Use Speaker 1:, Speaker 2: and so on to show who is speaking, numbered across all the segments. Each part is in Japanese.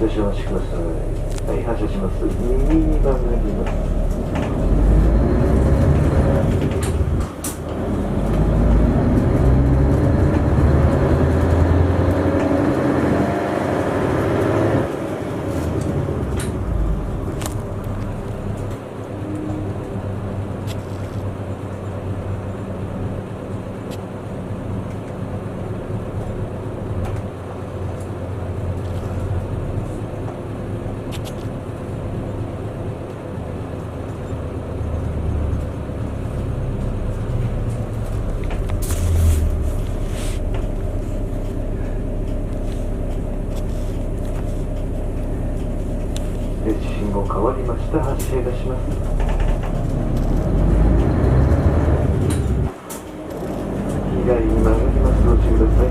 Speaker 1: 少々お待ちください。はい、発車します。右に曲がります。信号変わりました。発車いたします。左に曲がります。ご注意ください。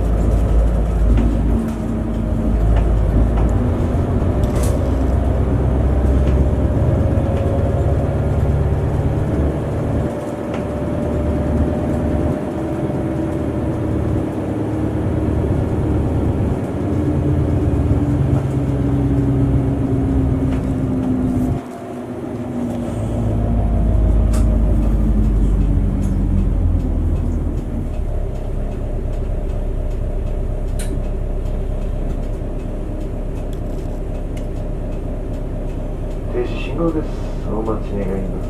Speaker 1: 停止信号です。お待ち願います。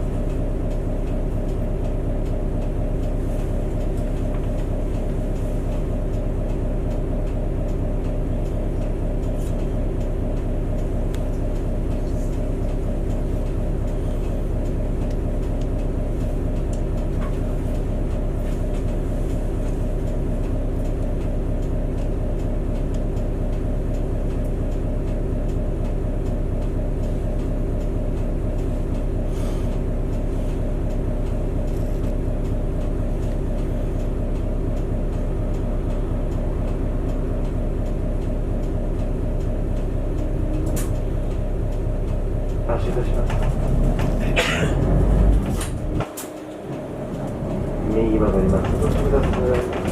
Speaker 1: 発車いたします。右曲がります。ご注意ください。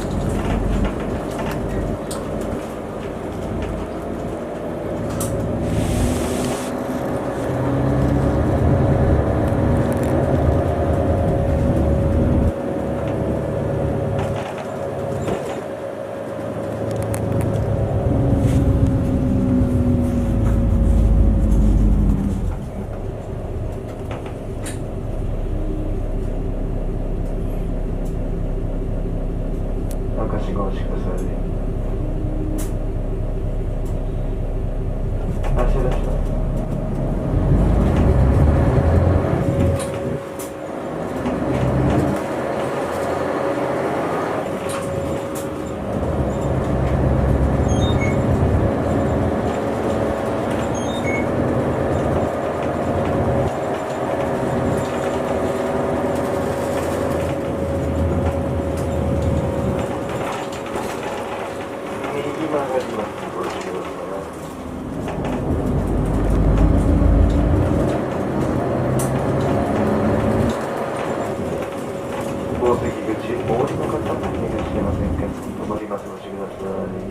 Speaker 1: 赤信号をお待ちください。発車いたします。右曲がります。ご注意ください。宝石口、お降りの方もいらっしゃいませんか。止まります。ご注意ください。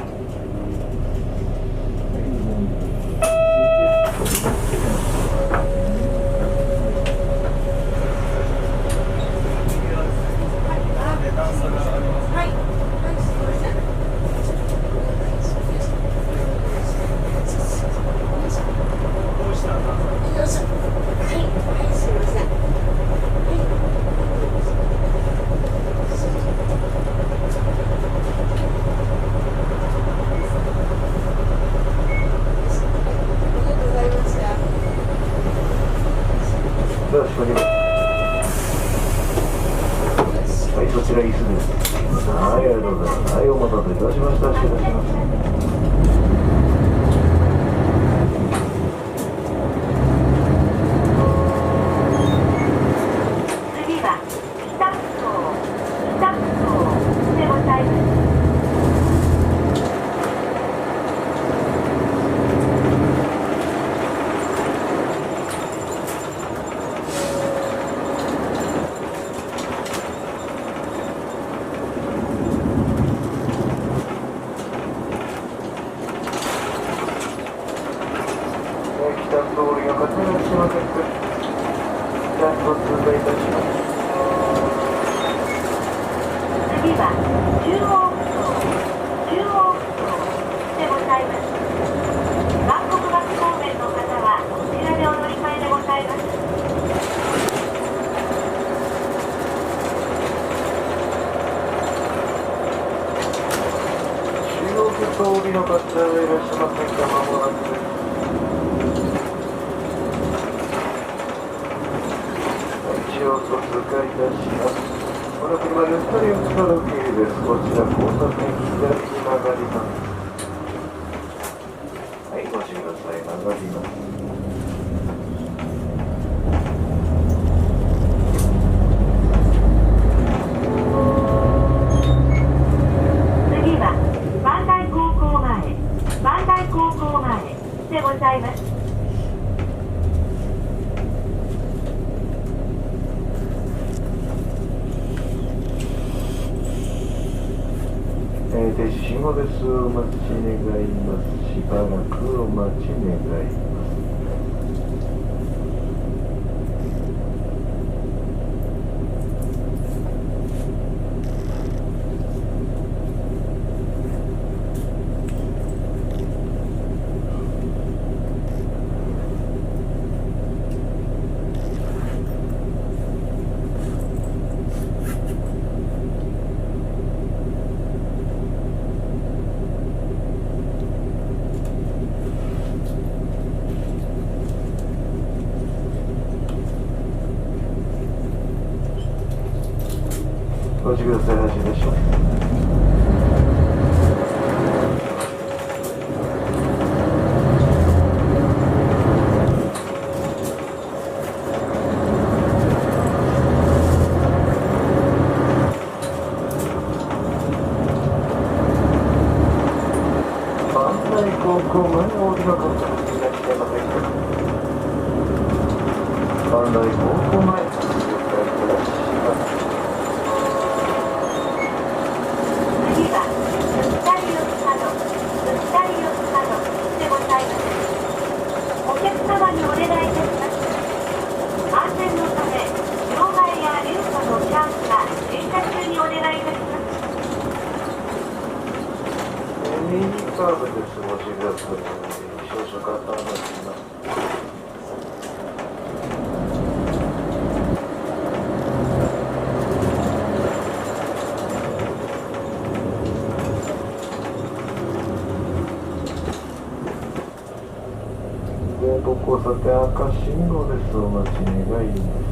Speaker 1: よろしくお願いします。はい、そちら椅子です。はい、ありがとうございます。はい、お待たせいたしました。失礼いたします。お降りの方いらっしゃいませんか。間もなくです。一応疎通過いたします。この車で2人を使う受け入れです。こちら交差点左に曲がります。はい、ご注意ください。曲がります。
Speaker 2: 次は磐梯高校前、磐梯高校前でございます。
Speaker 1: 停止信号です。お待ち願います。しばらくお待ち願います。ご注意ください。発進いたします。磐梯高校前お降りの方いらっしゃいませんか。磐梯高校前お迎えいたします。
Speaker 2: 次はルスタリオス角、ルスタリオス角でございます。お客様にお願いいたします。安全のため両替や流貨のチャンスが停車中にお願いいたします。
Speaker 1: 右カーブです。ご注意ください。少々傾きます。前方交差点赤信号です。お待ち願います。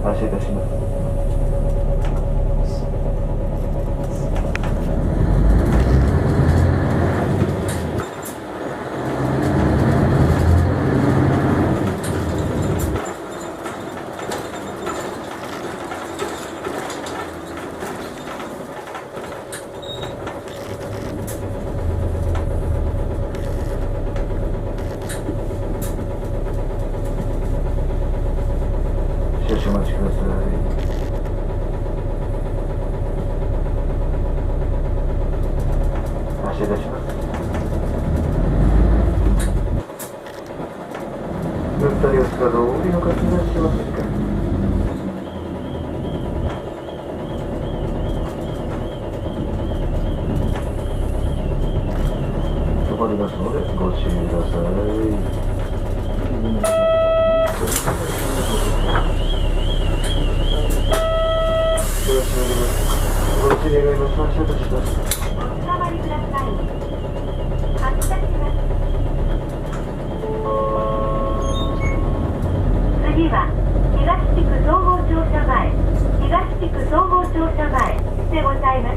Speaker 1: 発車いたします。少々お待ちください。発車いたします。ルスタリオス角お降りの方いらっしゃいませんか。止まりますのでご注意ください。よろしくお願いします。ご注意願います。発車いたします。
Speaker 2: お捕まりください。発車します。次は東地区総合庁舎前、東地区総合庁舎前でございます。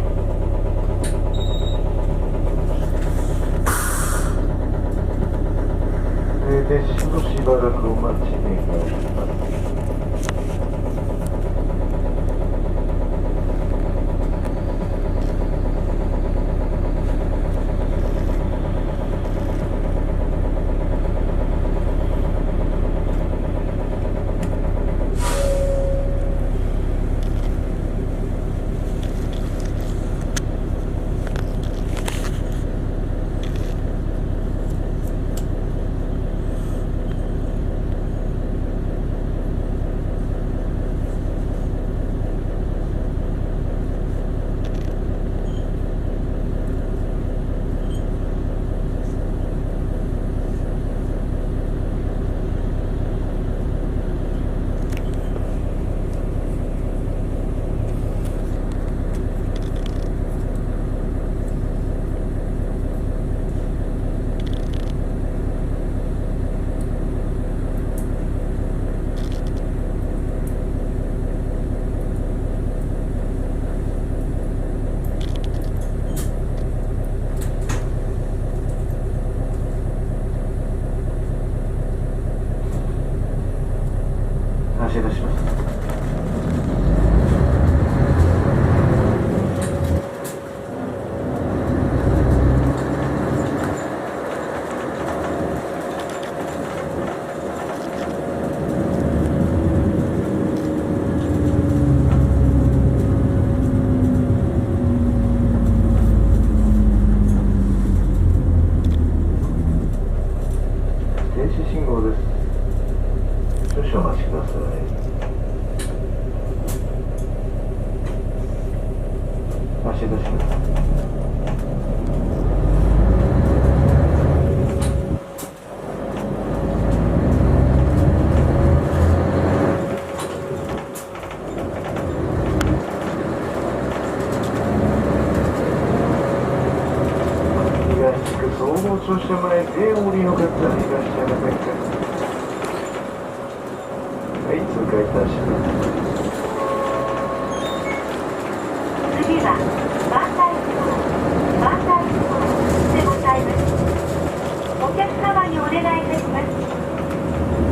Speaker 1: 停止しばらくお待ち願いします。足出します。総合庁舎前でお降りの方いらっしゃいませんか。はい、通過いたします。
Speaker 2: 次は万代橋でございます。お客様にお願いいたします。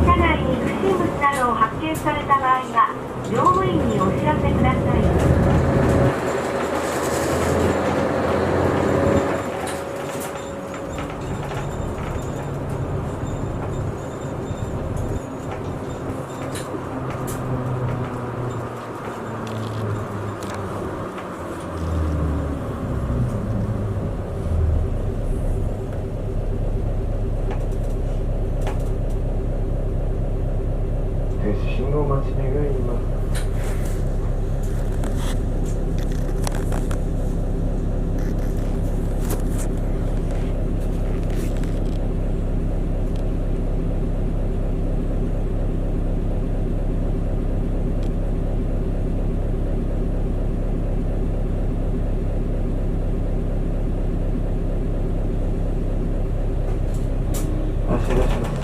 Speaker 2: 車内に不審物などを発見された場合は乗務員にお知らせください。
Speaker 1: 信号待ち願います。足出します。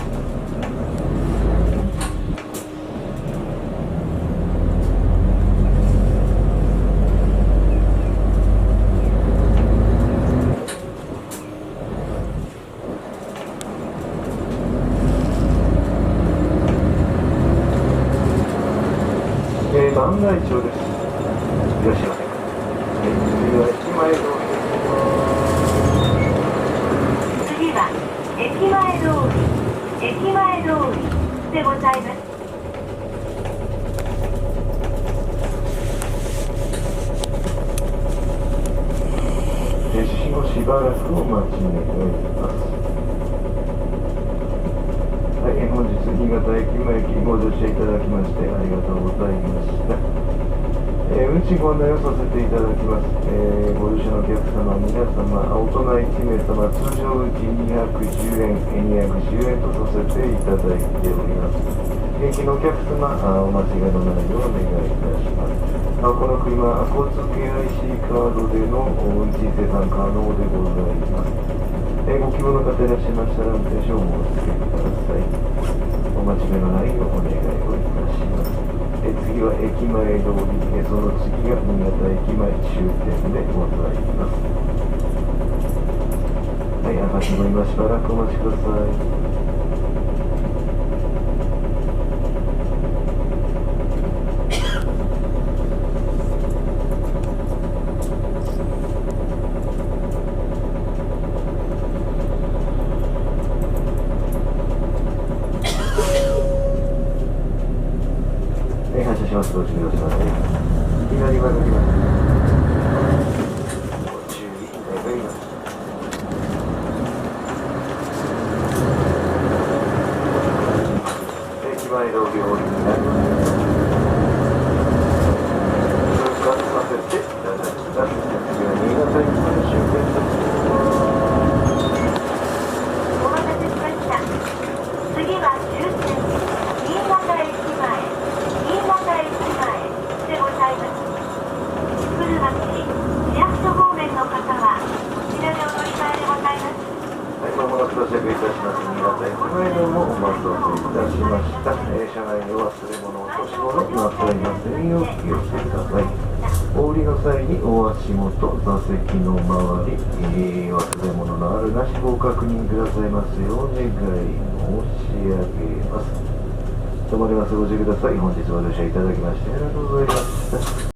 Speaker 1: 万代町です。いらっしゃいませんか。次は駅前通り。
Speaker 2: 次は駅前通りでございます。
Speaker 1: 停止信号しばらくお待ち願います。はい、本日新潟駅前駅ご乗車いただきましてありがとうございました。運賃ご案内をさせていただきます。ご乗車のお客様、皆様、大人1名様、通常運賃210円、210円とさせていただいております。現金のお客様、お間違いのないようお願いいたします。この車、交通系 IC カードでの運賃生産可能でございます。ご希望の方いらっしゃいましたら、運転証をお付けください。お間違いのないようお願いをいたします。次は駅前通り、その次が新潟駅前終点でございます。はい、赤信号今しばらくお待ちください。発車します。ご注意ください。左側に行きます。ご注意願います。駅前通りお降りになります。通過させていただきます。次は新潟駅まで終点です。
Speaker 2: お待たせしました。次は終点新潟駅前でございます。古町、市役所方面の方はこちらでお乗り換えでございます。
Speaker 1: はい、まもなく到着いたします。新潟駅前でもお待たせいたしました。車内に忘れ物、落とし物なさいませんよう気をつけてください。お降りの際にお足元、座席の周り、忘れ物のあるなしご確認くださいますようお願い申し上げます。止まります。ご注意ください。本日はご乗車いただきましてありがとうございました。